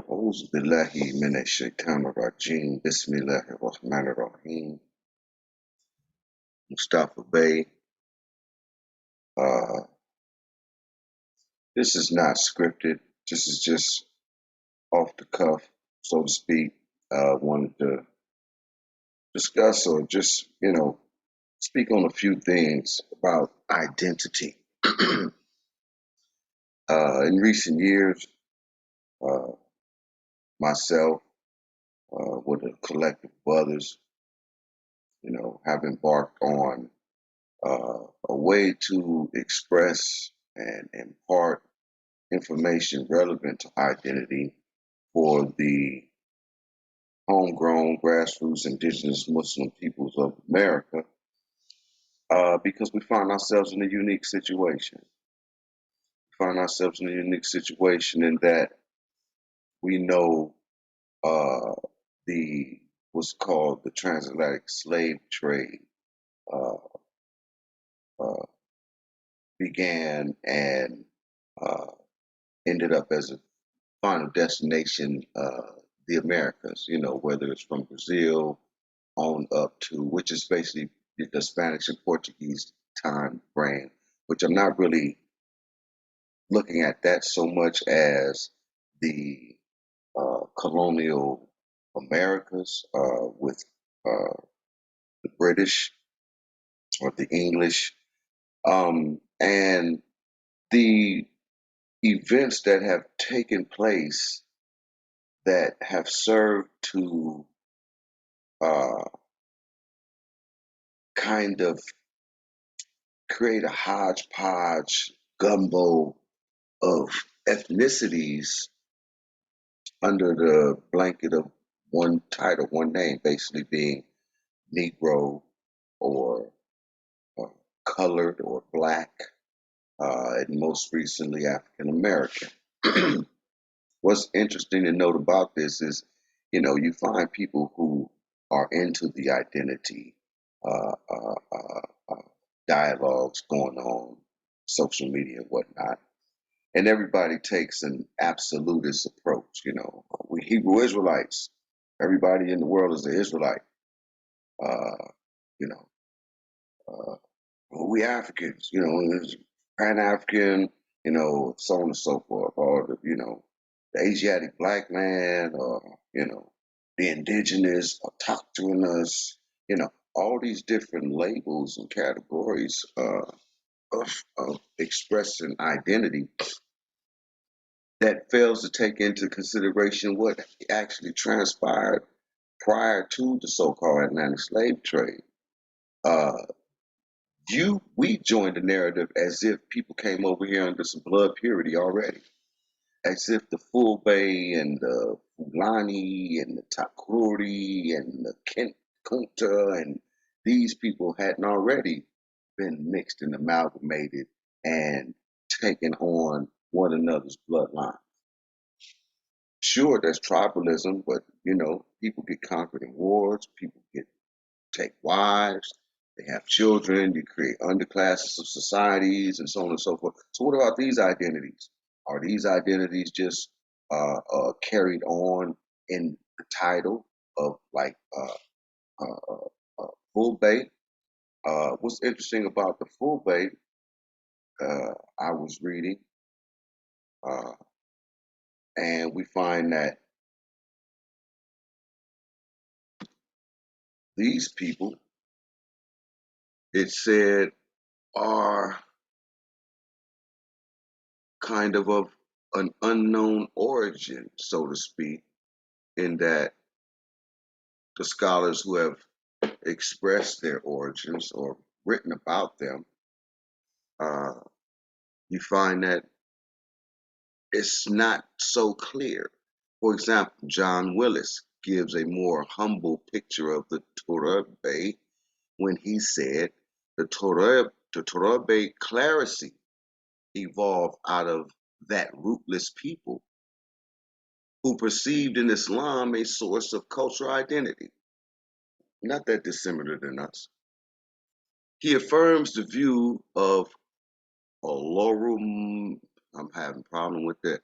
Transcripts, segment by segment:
Auzu billahi mineşşeytanirracim. Bismillahirrahmanirrahim. Mustafa Bey. Uh, this is not scripted. This is just off the cuff, so to speak. Wanted to discuss or just, speak on a few things about identity. In recent years, uh, myself, with a collective of others, have embarked on a way to express and impart information relevant to identity for the homegrown grassroots indigenous Muslim peoples of America, because we find ourselves in a unique situation. We find ourselves in a unique situation in that we know uh, the what's called the transatlantic slave trade uh, uh, began and uh, ended up as a final destination, the Americas, whether it's from Brazil on up to, which is basically the Spanish and Portuguese time frame, which I'm not really looking at that so much as the colonial Americas with the British or the English, and the events that have taken place that have served to uh, kind of create a hodgepodge gumbo of ethnicities under the blanket of one title, one name, basically being Negro or uh, colored or black, and most recently African American. What's interesting to note about this is, you find people who are into the identity dialogues going on, social media and whatnot, and everybody takes an absolutist approach. We Hebrew Israelites, everybody in the world is an Israelite. Uh, you know, uh, we Africans, Pan African, so on and so forth, or the Asiatic black man, or the indigenous, autochthonous, all these different labels and categories of expressing identity that fails to take into consideration what actually transpired prior to the so-called Atlantic slave trade. Uh, we joined the narrative as if people came over here under some blood purity already, as if the Fulbe and the Fulani and the Takruri and the Kent Kunta and these people hadn't already been mixed and amalgamated and taken on one another's bloodline. Sure, there's tribalism, but people get conquered in wars, people get take wives, they have children, you create underclasses of societies, and so on and so forth. So, what about these identities? Are these identities just carried on in the title of like full bait? What's interesting about the full bait? I was reading, uh, and we find that these people, it said, are kind of an unknown origin, so to speak, in that the scholars who have expressed their origins or written about them, uh, you find that it's not so clear. For example, John Willis gives a more humble picture of the Torah Bay when he said the Torah Bay clerisy evolved out of that rootless people who perceived in Islam a source of cultural identity, not that dissimilar than us. He affirms the view of Olorum I'm having a problem with that.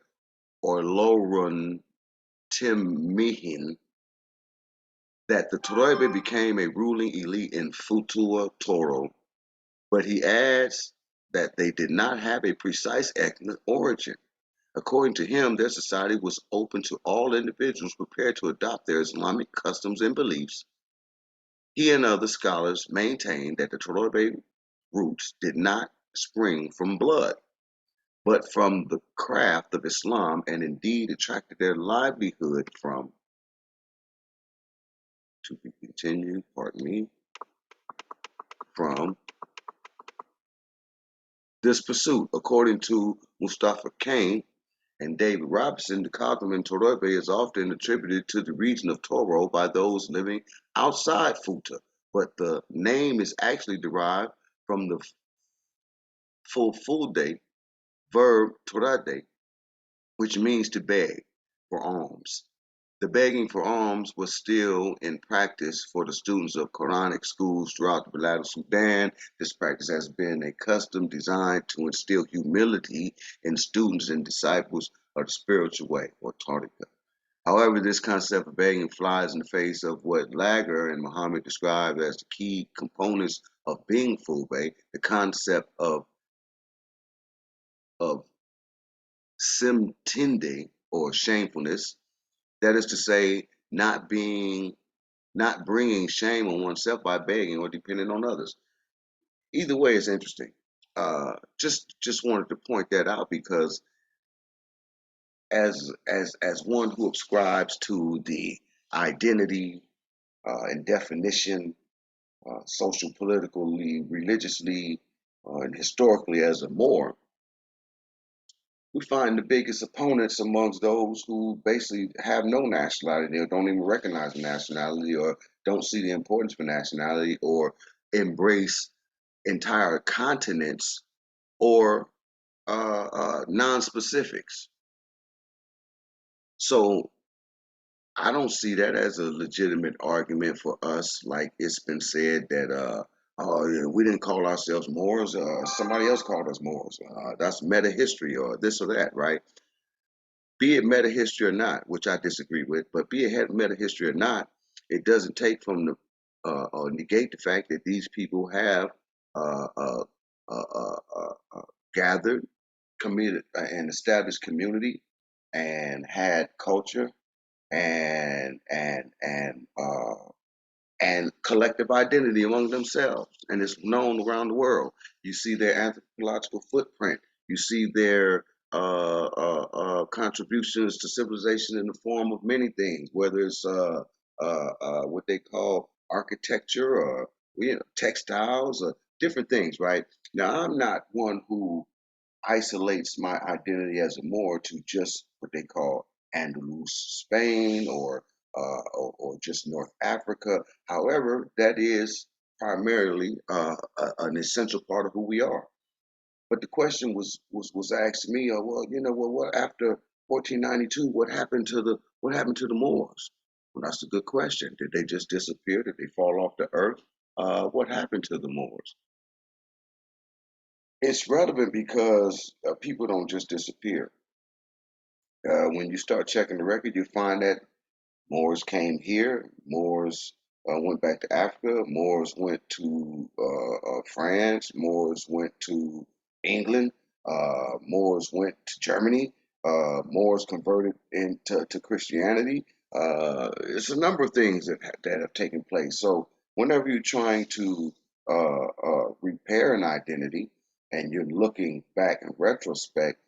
Or Lauren Timihin, that the Toroibe became a ruling elite in Futua Toro, but he adds that they did not have a precise ethnic origin. According to him, their society was open to all individuals prepared to adopt their Islamic customs and beliefs. He and other scholars maintain that the Toroibe roots did not spring from blood, but from the craft of Islam, and indeed attracted their livelihood from, to be continued, pardon me, from this pursuit. According to Mustafa Kane and David Robinson, the cognomen Toroibe is often attributed to the region of Toro by those living outside Futa, but the name is actually derived from the fulfulde verb torade, which means to beg for alms. The begging for alms was still in practice for the students of Quranic schools throughout the Bilad of Sudan. This practice has been a custom designed to instill humility in students and disciples of the spiritual way, or Tariqa. However, this concept of begging flies in the face of what Lager and Muhammad described as the key components of being Fulbe, the concept of simtinde, or shamefulness, that is to say, not bringing shame on oneself by begging or depending on others. Either way, it's interesting. Just wanted to point that out because as one who ascribes to the identity and definition, social, politically, religiously, and historically as a Moor, we find the biggest opponents amongst those who basically have no nationality or don't even recognize nationality or don't see the importance for nationality or embrace entire continents or non-specifics. So I don't see that as a legitimate argument for us. Like it's been said that oh, yeah, we didn't call ourselves Moors, somebody else called us Moors. That's meta history or this or that, right? Be it meta history or not, which I disagree with, but be it meta history or not, it doesn't take from the or negate the fact that these people have uh, uh, gathered, committed, and established community, and had culture and and collective identity among themselves, and it's known around the world. You see their anthropological footprint. You see their contributions to civilization in the form of many things, whether it's what they call architecture or textiles or different things. Right now, I'm not one who isolates my identity as a Moor to just what they call Andalus, Spain, or just North Africa. However, that is primarily an essential part of who we are. But the question was asked to me, well, what after 1492? What happened to the Moors? Well, that's a good question. Did they just disappear? Did they fall off the earth? What happened to the Moors? It's relevant because people don't just disappear. When you start checking the record, you find that Moors came here, Moors went back to Africa, Moors went to France, Moors went to England, Moors went to Germany, Moors converted into Christianity. It's a number of things that have taken place. So whenever you're trying to repair an identity and you're looking back in retrospect,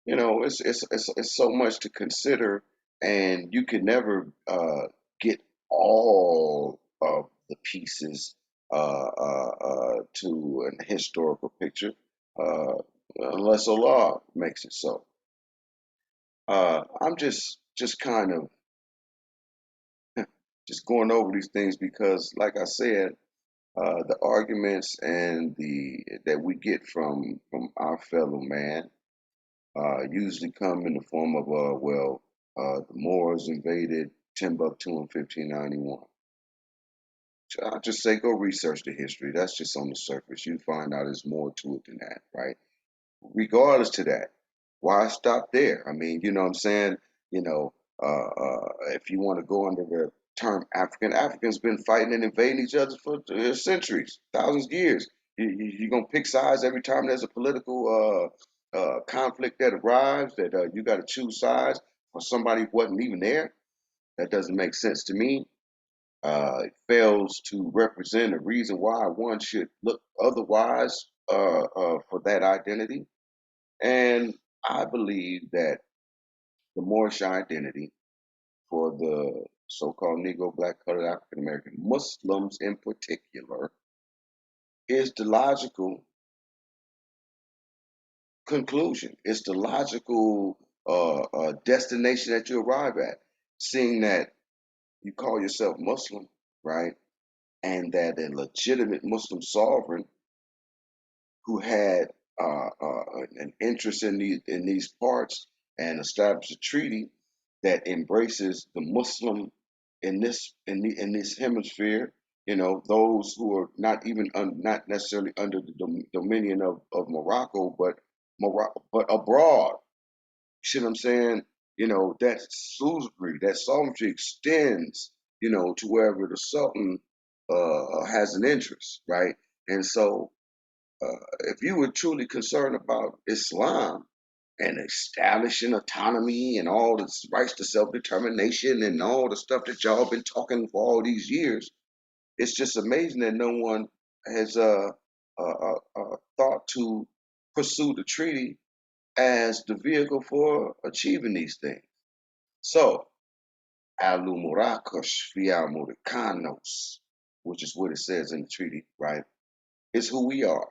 it's so much to consider, and you can never get all of the pieces to an historical picture uh, unless Allah makes it so. I'm just kind of just going over these things because, like I said, the arguments and the that we get from our fellow man usually come in the form of, the Moors invaded Timbuktu in 1591. I'll just say go research the history. That's just on the surface. You find out there's more to it than that, right? Regardless to that, Why stop there? I mean, you know what I'm saying? You know, if you want to go under the term African, Africans been fighting and invading each other for centuries, thousands of years. You're gonna pick sides every time there's a political conflict that arrives. That you got to choose sides for somebody who wasn't even there. That doesn't make sense to me. It fails to represent a reason why one should look otherwise for that identity. And I believe that the Moorish identity for the so-called Negro, Black, Colored, African American, Muslims in particular, is the logical conclusion. It's the logical destination that you arrive at. Seeing that you call yourself Muslim, right? And that a legitimate Muslim sovereign who had an interest in these parts and established a treaty that embraces the Muslim in this hemisphere. You know, those who are not necessarily under the dominion of Morocco, but abroad. You see what I'm saying? You know, that suzerainty, that sovereignty extends, you know, to wherever the Sultan has an interest, right? And so if you were truly concerned about Islam and establishing autonomy and all the rights to self-determination and all the stuff that y'all been talking for all these years, it's just amazing that no one has thought to pursue the treaty as the vehicle for achieving these things. So, Alumurakosh via Muricanos, which is what it says in the treaty, right? It's who we are.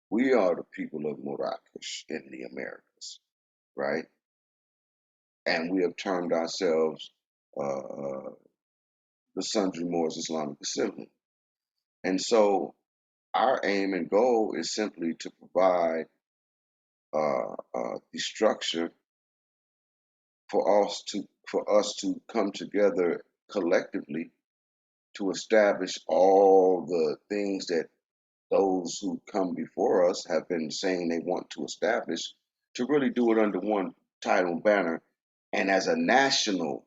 We are the people of Marrakesh in the Americas, right? And we have termed ourselves the Sundry Moors Islamic Assembly. And so our aim and goal is simply to provide the structure for us to come together collectively to establish all the things that those who come before us have been saying they want to establish, to really do it under one title and banner and as a national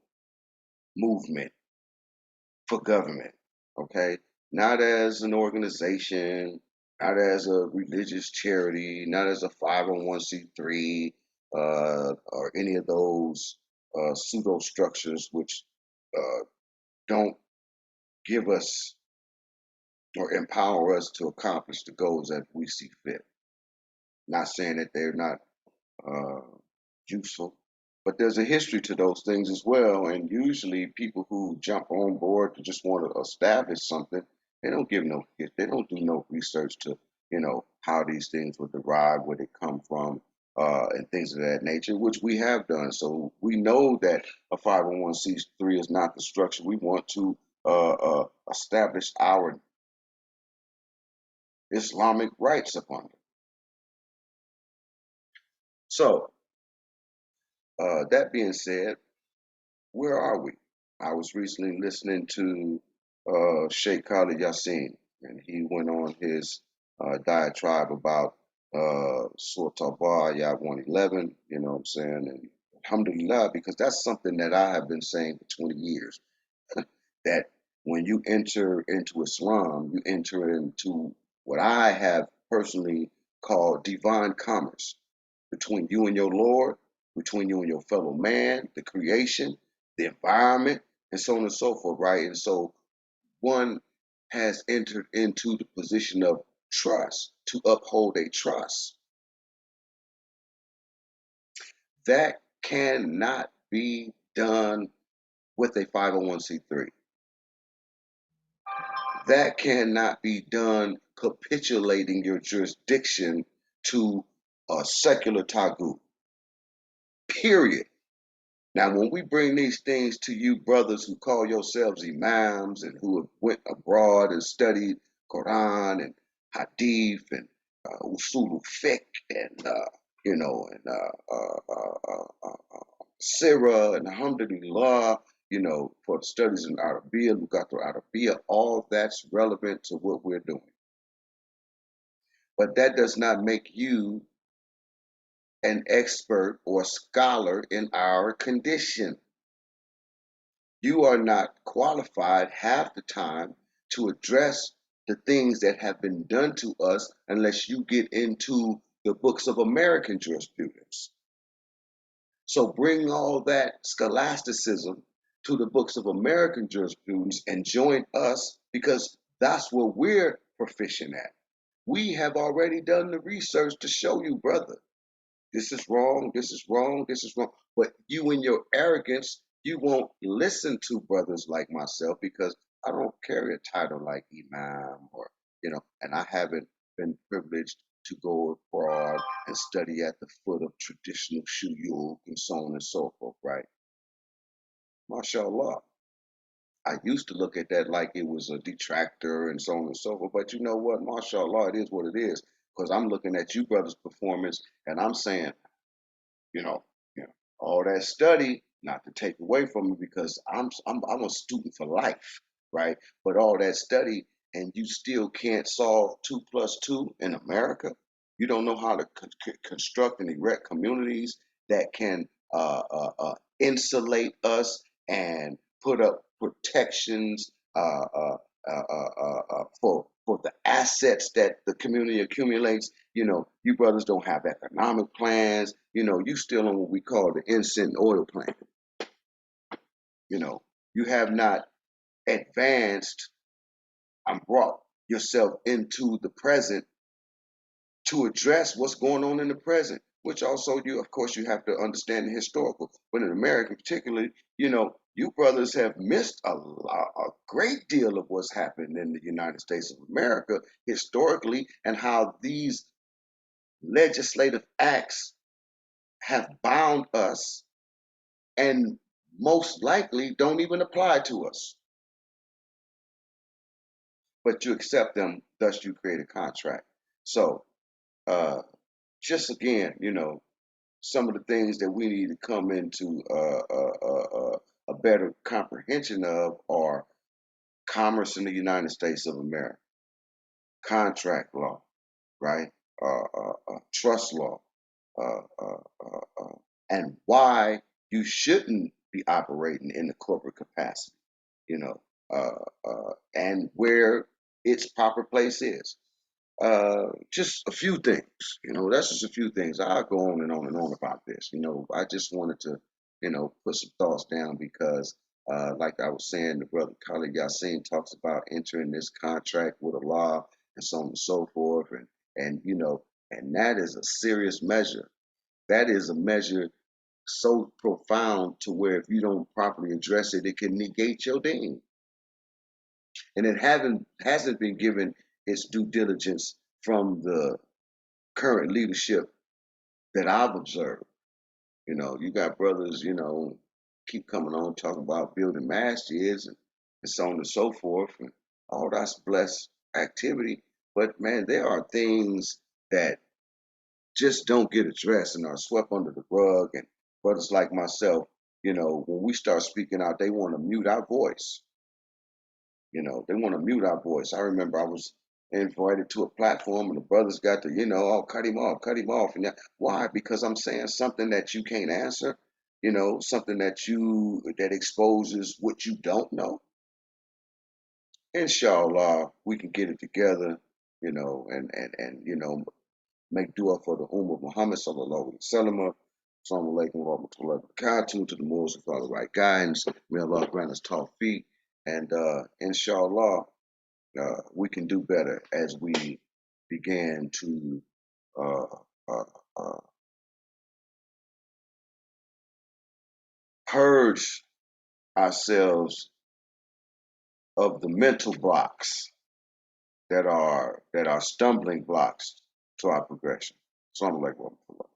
movement for government, okay? Not as an organization, not as a religious charity, not as a 501c3, or any of those pseudo structures which don't give us or empower us to accomplish the goals that we see fit. Not saying that they're not uh, useful. But there's a history to those things as well. And usually people who jump on board to just want to establish something, they don't do no research to, you know, how these things were derived, where they come from, and things of that nature, which we have done. So we know that a 501c3 is not the structure we want to establish our Islamic rights upon. So, that being said, where are we? I was recently listening to Sheikh Khalid Yassin, and he went on his diatribe about Surah Tawbah, Ayat 111, you know what I'm saying? And alhamdulillah, because that's something that I have been saying for 20 years, that when you enter into Islam, you enter into what I have personally called divine commerce between you and your Lord, between you and your fellow man, the creation, the environment, and so on and so forth, right? And so one has entered into the position of trust to uphold a trust. That cannot be done with a 501c3. That cannot be done capitulating your jurisdiction to a secular tagu. Period. Now, when we bring these things to you, brothers who call yourselves imams and who have went abroad and studied Quran and Hadith and Usul fiqh and Sirah and Alhamdulillah, you know, for the studies in Arabiya, Lugatul Arabiya, all that's relevant to what we're doing. But that does not make you an expert or scholar in our condition. You are not qualified half the time to address the things that have been done to us unless you get into the books of American jurisprudence. So bring all that scholasticism to the books of American jurisprudence and join us because that's where we're proficient at. We have already done the research to show you, brother, this is wrong, this is wrong, this is wrong. But you in your arrogance, you won't listen to brothers like myself because I don't carry a title like Imam or, and I haven't been privileged to go abroad and study at the foot of traditional shuyuk and so on and so forth, right? MashaAllah. I used to look at that like it was a detractor and so on and so forth. But you know what? MashaAllah, it is what it is. Because I'm looking at you brothers' performance and I'm saying, you know, you know, all that study, not to take away from me because I'm a student for life, right? But all that study and you still can't solve 2 plus 2 in America. You don't know how to construct and erect communities that can insulate us and put up protections for the assets that the community accumulates. You brothers don't have economic plans. You still on what we call the incense oil plan. You know, you have not advanced and brought yourself into the present to address what's going on in the present, which also of course, you have to understand the historical. But in America, particularly, you brothers have missed a great deal of what's happened in the United States of America historically and how these legislative acts have bound us and most likely don't even apply to us. But you accept them, thus you create a contract. So uh, just again, some of the things that we need to come into a better comprehension of are commerce in the United States of America, contract law, right? Trust law, uh, uh, and why you shouldn't be operating in the corporate capacity, you know, and where its proper place is. Just a few things, that's just a few things. I'll go on and on and on about this. I just wanted to, put some thoughts down because, like I was saying, the brother Khalid Yasin talks about entering this contract with Allah and so on and so forth. And that is a serious measure. That is a measure so profound to where if you don't properly address it, it can negate your deen. And it hasn't been given its due diligence from the current leadership that I've observed. You got brothers, keep coming on talking about building masjids and so on and so forth, and all that's blessed activity. But man, there are things that just don't get addressed and are swept under the rug. And brothers like myself, when we start speaking out, they want to mute our voice. They want to mute our voice. I remember I was invited to a platform and the brothers got to, oh, cut him off, cut him off. And why? Because I'm saying something that you can't answer, something that exposes what you don't know. Inshallah, we can get it together, and make dua for the Ummah Muhammad sallallahu alaihi wasallam. Assalamu alaikum wa rahmatullahi wa barakatuh to the Muslims for the right guidance. May Allah grant us tawfiq. And inshallah, we can do better as we begin to uh, uh, uh, purge ourselves of the mental blocks that are stumbling blocks to our progression. Assalamu alaikum wa rahmatullah.